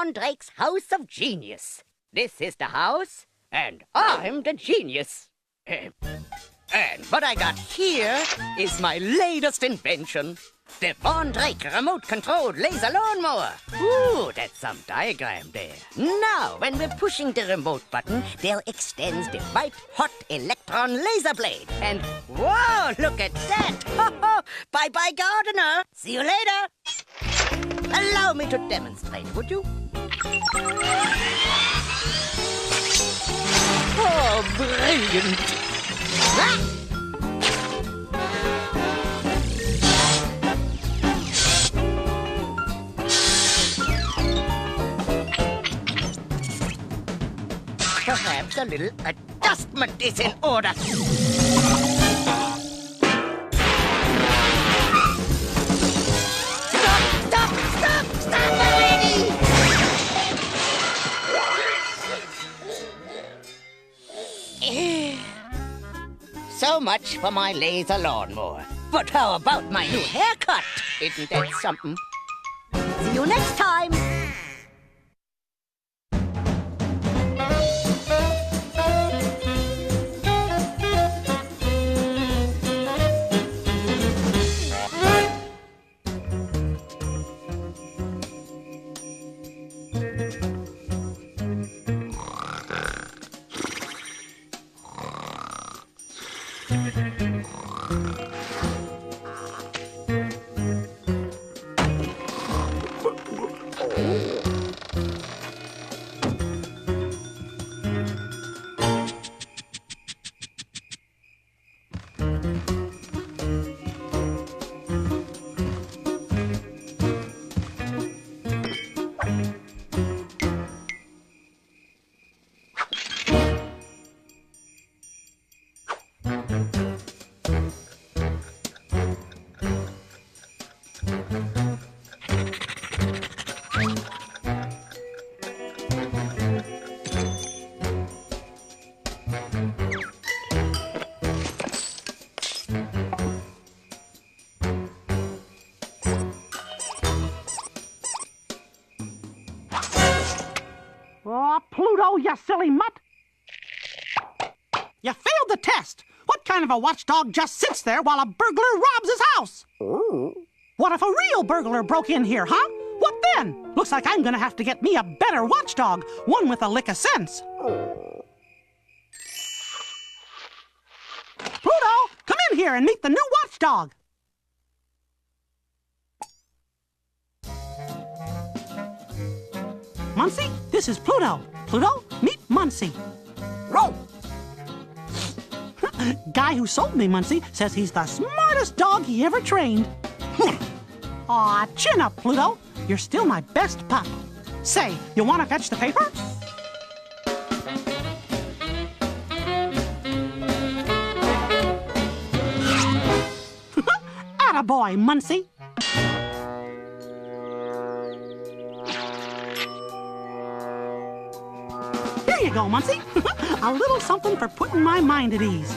Von Drake's House of Genius. This is the house, and I'm the genius. And what I got here is my latest invention. The Von Drake remote-controlled laser lawnmower. Ooh, that's some diagram there. Now, when we're pushing the remote button, there extends the white-hot electron laser blade. And, whoa, look at that. Bye-bye, gardener. See you later. Allow me to demonstrate, would you? Oh, brilliant. Ah! Perhaps a little adjustment is in order. Stop already! So much for my laser lawnmower. But how about my new haircut? Isn't that something? See you next time! Oh, Pluto, you silly mutt! You failed the test! What kind of a watchdog just sits there while a burglar robs his house? Ooh. What if a real burglar broke in here, huh? What then? Looks like I'm gonna have to get me a better watchdog, one with a lick of sense. Pluto, come in here and meet the new watchdog. Muncie, this is Pluto. Pluto, meet Muncie. Roll! Guy who sold me Muncie says he's the smartest dog he ever trained. Aw, chin up, Pluto. You're still my best pup. Say, you want to fetch the paper? Attaboy, Muncie. Here you go, Muncie. A little something for putting my mind at ease.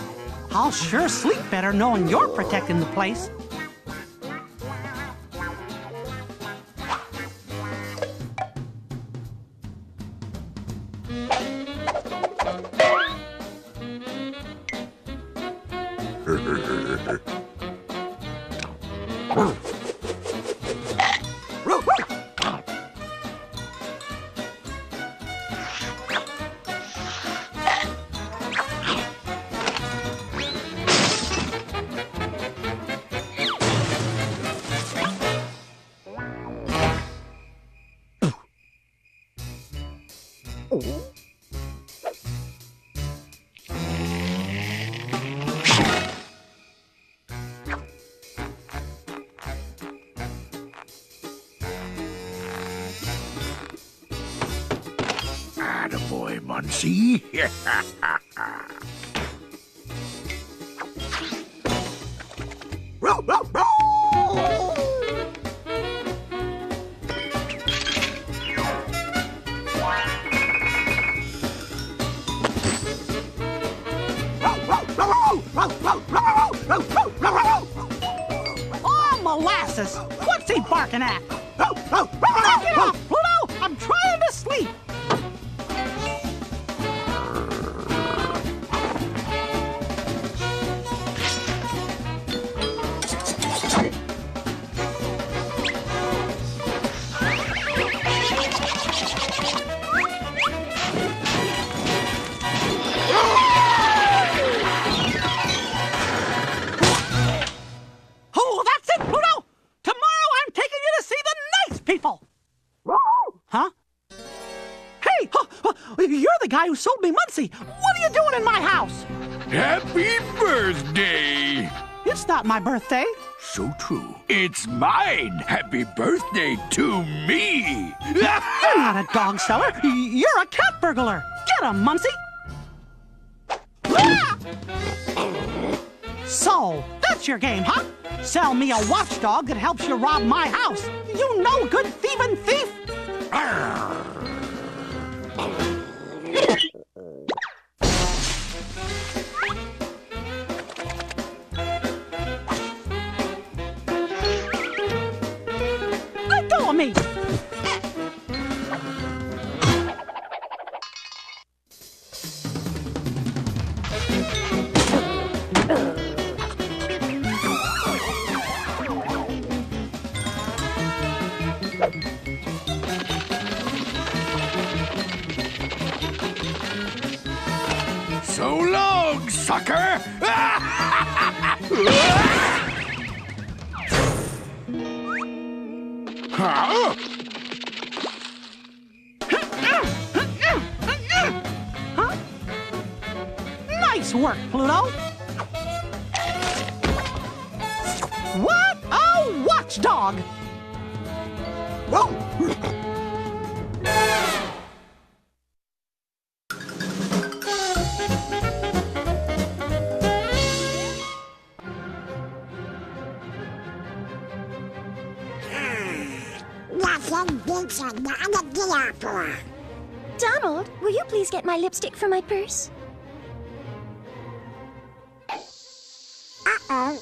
I'll sure sleep better knowing you're protecting the place. Attaboy, Muncie. Row, row, row! Oh, molasses! What's he barking at? Knock it off, Pluto! I'm trying to You're the guy who sold me Muncie. What are you doing in my house? Happy birthday! It's not my birthday. So true. It's mine. Happy birthday to me. You're not a dog seller. You're a cat burglar. Get him, Muncie. Ah! So, that's your game, huh? Sell me a watchdog that helps you rob my house. You no good thieving thief. Let go of me. So long, sucker! Huh? Nice work, Pluto. What a watchdog! Donald, will you please get my lipstick from my purse? Uh-oh.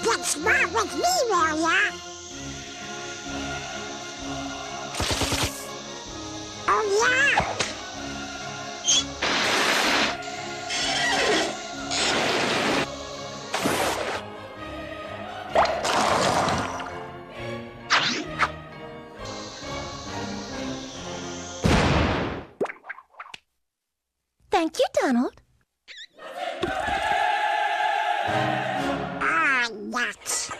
Get smart with me, will ya? Oh, yeah? Thank you, Donald. Nuts.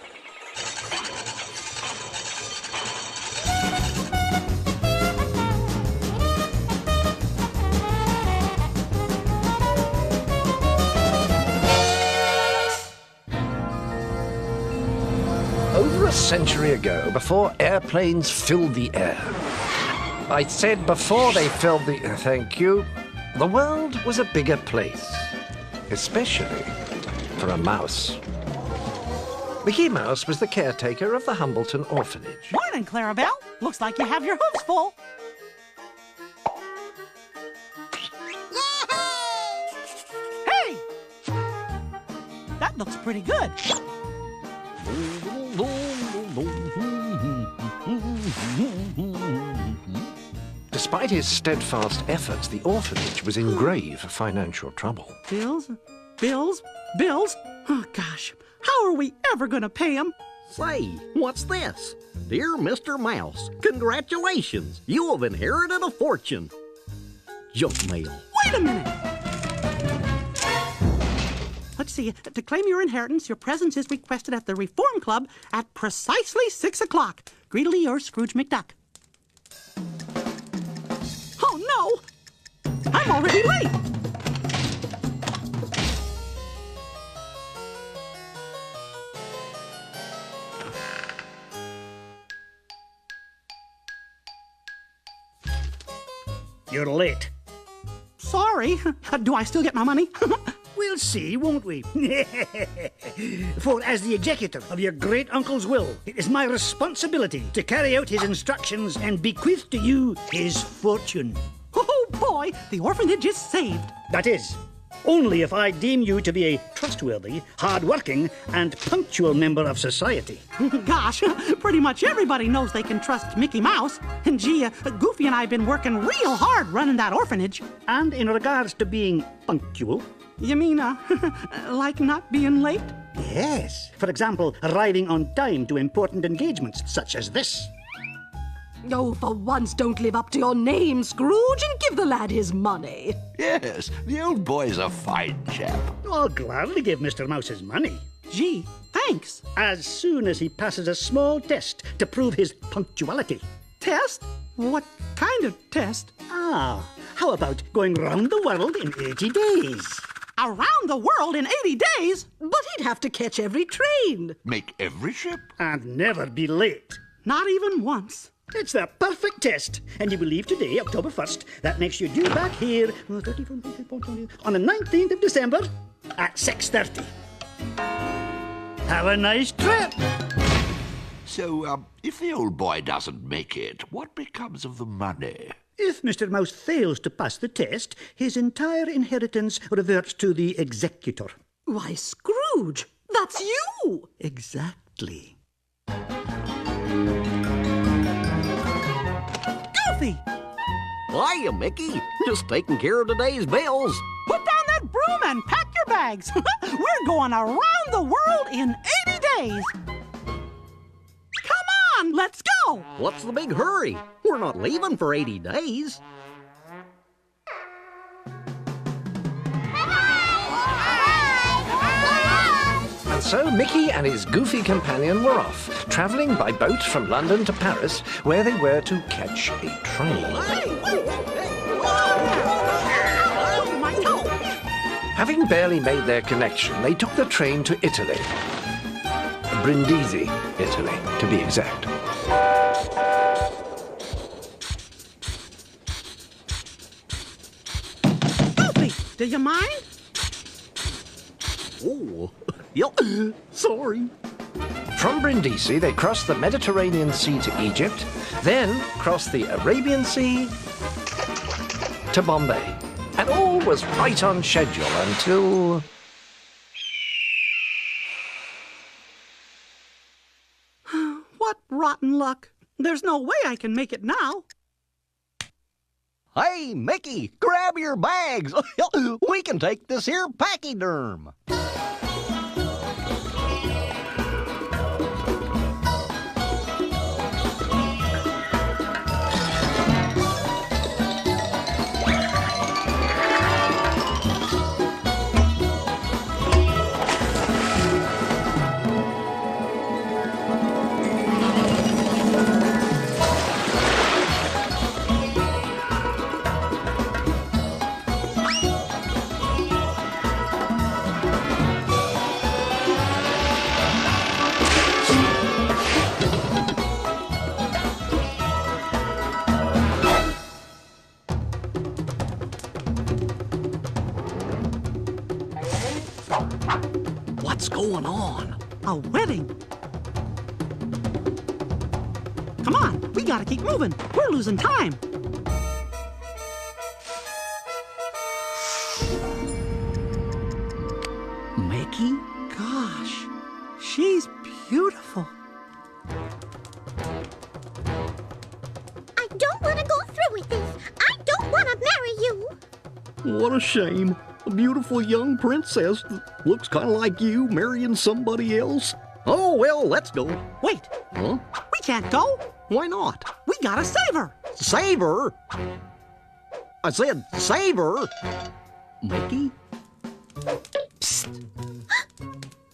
Over a century ago, before airplanes filled the air. I said before they filled the... Thank you. The world was a bigger place. Especially for a mouse. Mickey Mouse was the caretaker of the Humbleton orphanage. Morning, Clarabelle. Looks like you have your hooves full. Hey! That looks pretty good. Despite his steadfast efforts, the orphanage was in grave financial trouble. Bills? Bills? Bills? Oh, gosh. How are we ever going to pay him? Say, what's this? Dear Mr. Mouse, congratulations. You have inherited a fortune. Junk mail. Wait a minute. Let's see. To claim your inheritance, your presence is requested at the Reform Club at precisely 6 o'clock. Greedily yours, Scrooge McDuck. Oh, no! I'm already late. You're late. Sorry. Do I still get my money? We'll see, won't we? For as the executor of your great-uncle's will, it is my responsibility to carry out his instructions and bequeath to you his fortune. Oh, boy, the orphanage is saved. That is, Only if I deem you to be a trustworthy, hard-working, and punctual member of society. Gosh, pretty much everybody knows they can trust Mickey Mouse. And gee, Goofy and I have been working real hard running that orphanage. And in regards to being punctual? You mean, like not being late? Yes. For example, arriving on time to important engagements such as this. Oh, for once, don't live up to your name, Scrooge, and give the lad his money. Yes, the old boy's a fine chap. I'll gladly give Mr. Mouse his money. Gee, thanks. As soon as he passes a small test to prove his punctuality. Test? What kind of test? How about going round the world in 80 days? Around the world in 80 days? But he'd have to catch every train. Make every ship. And never be late. Not even once. It's the perfect test. And you will leave today, October 1st. That makes you due back here on the 19th of December at 6:30. Have a nice trip. So, if the old boy doesn't make it, what becomes of the money? If Mr. Mouse fails to pass the test, his entire inheritance reverts to the executor. Why, Scrooge, that's you! Exactly. Goofy! Hiya, Mickey. Just taking care of today's bills. Put down that broom and pack your bags. We're going around the world in 80 days. Come on, let's go. What's the big hurry? We're not leaving for 80 days. And so Mickey and his goofy companion were off, travelling by boat from London to Paris, where they were to catch a train. My toe. Having barely made their connection, they took the train to Italy. Brindisi, Italy, to be exact. Goofy, do you mind? Oh, yep. Sorry. From Brindisi, they crossed the Mediterranean Sea to Egypt, then crossed the Arabian Sea to Bombay. And all was right on schedule until... What rotten luck. There's no way I can make it now. Hey, Mickey, grab your bags. We can take this here pachyderm. What's going on? A wedding. Come on, we gotta keep moving. We're losing time. Mickey? Gosh, she's beautiful. I don't want to go through with this. I don't want to marry you. What a shame. A beautiful young princess that looks kind of like you marrying somebody else. Oh, well, let's go. Wait, Huh? we can't go. Why not? We gotta save her. Save her? I said save her. Mickey?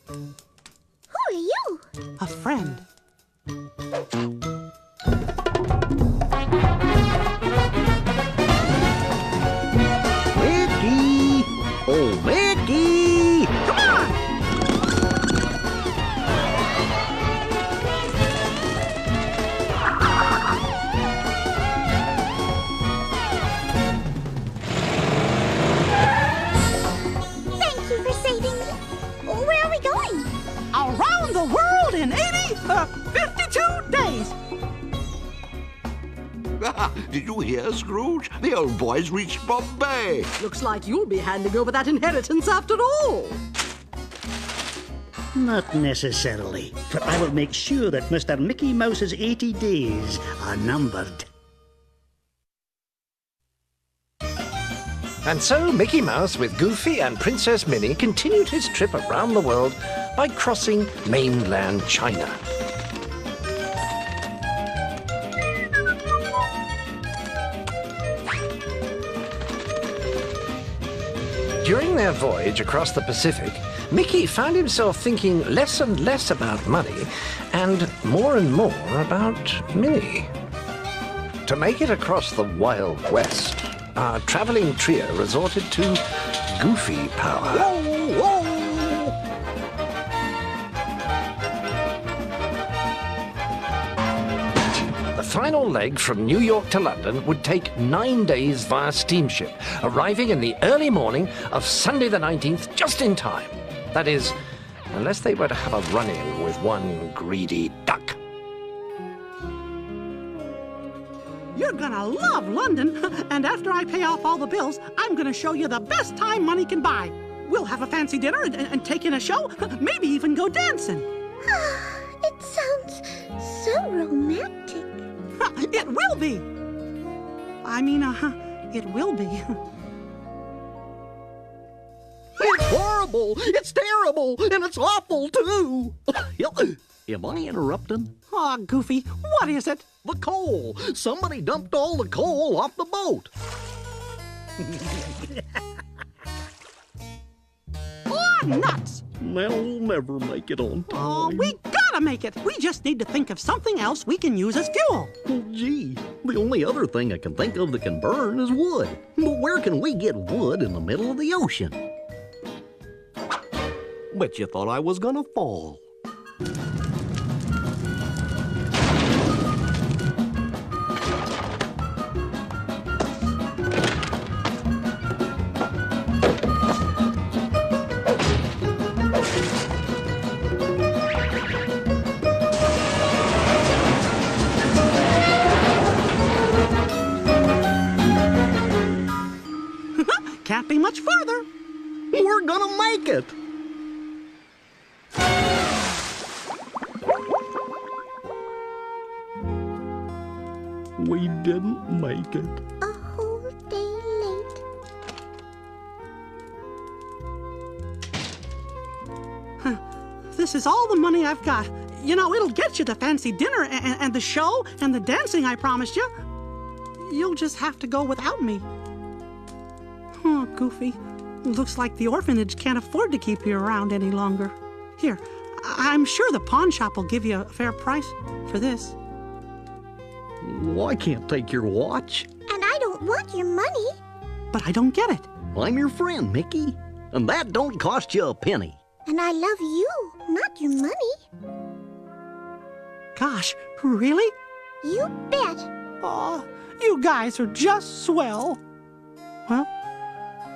Who are you? A friend. Mickey! Oh, Mickey! Come on! Thank you for saving me. Where are we going? Around the world in 52 days. Did you hear, Scrooge? The old boy's reached Bombay. Looks like you'll be handing over that inheritance after all. Not necessarily, for I will make sure that Mr. Mickey Mouse's 80 days are numbered. And so Mickey Mouse with Goofy and Princess Minnie continued his trip around the world by crossing mainland China. During their voyage across the Pacific, Mickey found himself thinking less and less about money and more about Minnie. To make it across the Wild West, our traveling trio resorted to Goofy power. Whoa, whoa! The final leg from New York to London would take 9 days via steamship, arriving in the early morning of Sunday the 19th just in time. That is, unless they were to have a run-in with one greedy duck. You're gonna love London, and after I pay off all the bills, I'm gonna show you the best time money can buy. We'll have a fancy dinner and take in a show, maybe even go dancing. It sounds so romantic. It will be. I mean, it will be. It's horrible! It's terrible! And it's awful, too! Am I interrupting? Aw, Goofy, what is it? The coal! Somebody dumped all the coal off the boat! Aw, nuts! We'll never make it on time. Oh, we gotta make it. We just need to think of something else we can use as fuel. Well, gee, the only other thing I can think of that can burn is wood. But where can we get wood in the middle of the ocean? Bet you thought I was gonna fall. Can't be much farther. We're gonna make it! We didn't make it. A whole day late. This is all the money I've got. You know, it'll get you the fancy dinner and the show and the dancing I promised you. You'll just have to go without me. Oh, Goofy. Looks like the orphanage can't afford to keep you around any longer. Here, I'm sure the pawn shop will give you a fair price for this. Well, I can't take your watch. And I don't want your money. But I don't get it. I'm your friend, Mickey. And that don't cost you a penny. And I love you, not your money. Gosh, really? You bet. Oh, you guys are just swell. Well,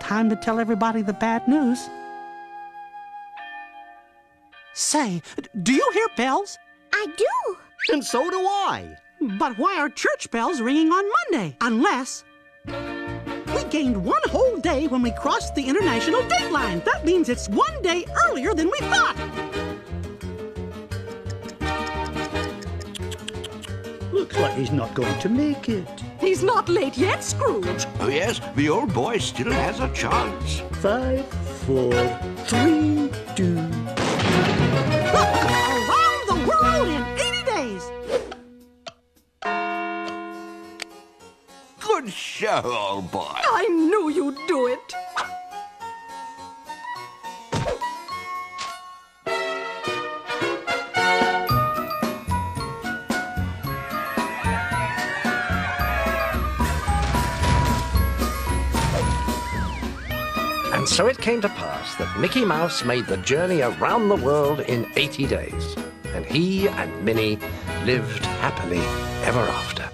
time to tell everybody the bad news. Say, do you hear bells? I do. And so do I. But why are church bells ringing on Monday? Unless we gained one whole day when we crossed the international date line. That means it's one day earlier than we thought. Looks like he's not going to make it. He's not late yet, Scrooge. Oh, yes, the old boy still has a chance. 5, 4, 3, 2. Around the world in 80 days. Good show, old boy. I knew you'd do it. And so it came to pass that Mickey Mouse made the journey around the world in 80 days. And he and Minnie lived happily ever after.